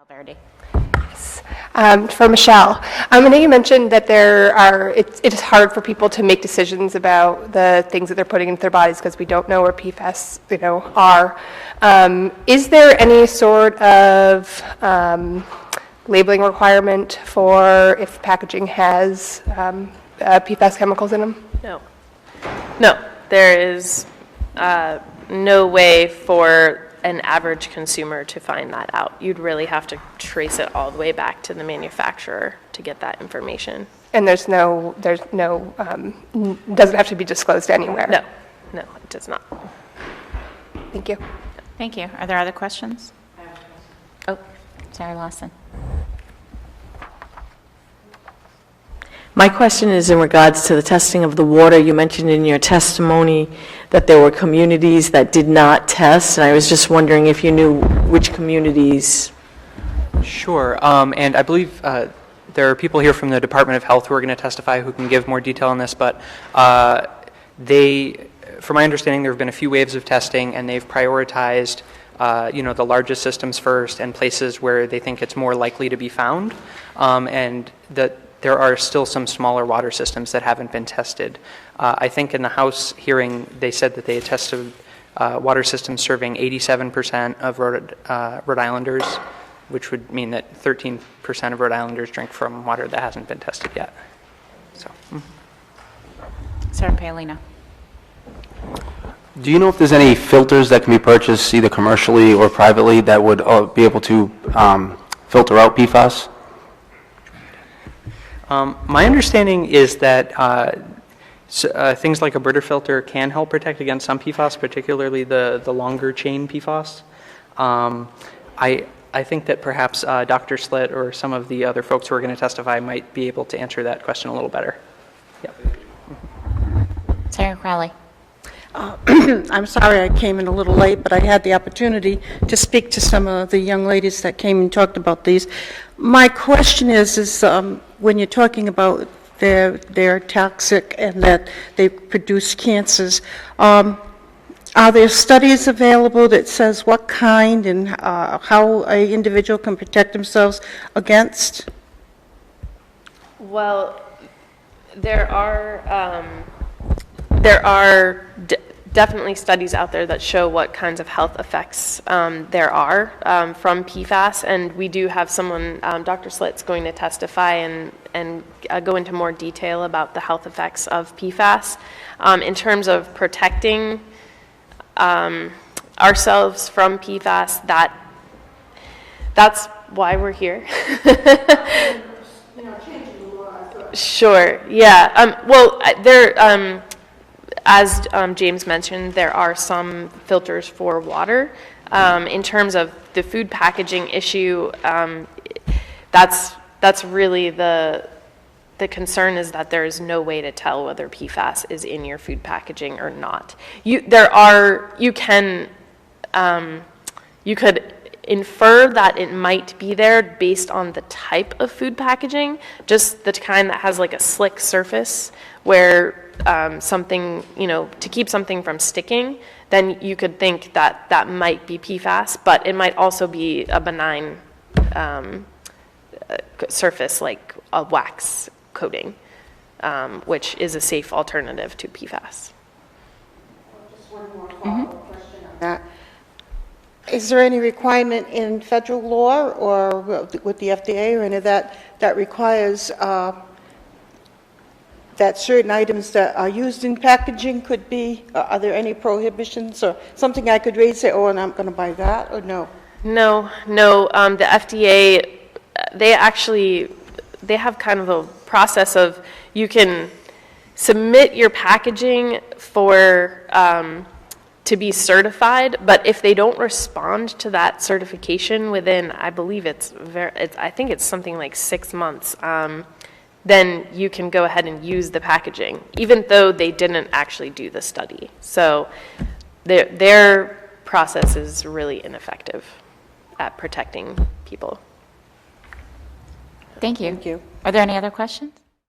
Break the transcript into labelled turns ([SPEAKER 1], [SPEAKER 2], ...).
[SPEAKER 1] Verdi.
[SPEAKER 2] For Michelle, I know you mentioned that it is hard for people to make decisions about the things that they're putting into their bodies because we don't know where PFAS, are. Is there any sort of labeling requirement for if packaging has PFAS chemicals in them?
[SPEAKER 3] No, there is no way for an average consumer to find that out. You'd really have to trace it all the way back to the manufacturer to get that information.
[SPEAKER 2] And doesn't have to be disclosed anywhere?
[SPEAKER 3] No, it does not.
[SPEAKER 2] Thank you.
[SPEAKER 1] Thank you. Are there other questions? Oh, Sarah Lawson.
[SPEAKER 4] My question is in regards to the testing of the water. You mentioned in your testimony that there were communities that did not test, and I was just wondering if you knew which communities.
[SPEAKER 5] Sure, and I believe there are people here from the Department of Health who are going to testify who can give more detail on this, but from my understanding, there have been a few waves of testing, and they've prioritized the largest systems first and places where they think it's more likely to be found, and that there are still some smaller water systems that haven't been tested. I think in the House hearing, they said that they had tested water systems serving 87% of Rhode Islanders, which would mean that 13% of Rhode Islanders drink from water that hasn't been tested yet. So.
[SPEAKER 1] Sarah Bailina.
[SPEAKER 6] Do you know if there's any filters that can be purchased either commercially or privately that would be able to filter out PFAS?
[SPEAKER 5] My understanding is that things like a Brita filter can help protect against some PFAS, particularly the longer chain PFAS. I think that perhaps Dr. Slitt or some of the other folks who are going to testify might be able to answer that question a little better. Yep.
[SPEAKER 1] Sarah Crawley.
[SPEAKER 7] I'm sorry I came in a little late, but I had the opportunity to speak to some of the young ladies that came and talked about these. My question is when you're talking about they're toxic and that they produce cancers, are there studies available that says what kind and how an individual can protect themselves against?
[SPEAKER 3] Well, there are definitely studies out there that show what kinds of health effects there are from PFAS, and we do have someone, Dr. Slitt's going to testify and go into more detail about the health effects of PFAS. In terms of protecting ourselves from PFAS, that's why we're here. Sure, yeah. Well, as James mentioned, there are some filters for water. In terms of the food packaging issue, that's really the concern, is that there is no way to tell whether PFAS is in your food packaging or not. You could infer that it might be there based on the type of food packaging, just the kind that has like a slick surface where something, to keep something from sticking, then you could think that that might be PFAS, but it might also be a benign surface like a wax coating, which is a safe alternative to PFAS.
[SPEAKER 7] Just one more follow-up question on that. Is there any requirement in federal law or with the FDA or any of that requires that certain items that are used in packaging could be, are there any prohibitions or something I could read, say, oh, and I'm going to buy that, or no?
[SPEAKER 3] No. The FDA, they have kind of a process of, you can submit your packaging for to be certified, but if they don't respond to that certification within, I believe I think it's something like 6 months, then you can go ahead and use the packaging, even though they didn't actually do the study. So their process is really ineffective at protecting people.
[SPEAKER 1] Thank you.
[SPEAKER 7] Thank you.
[SPEAKER 1] Are there any other questions?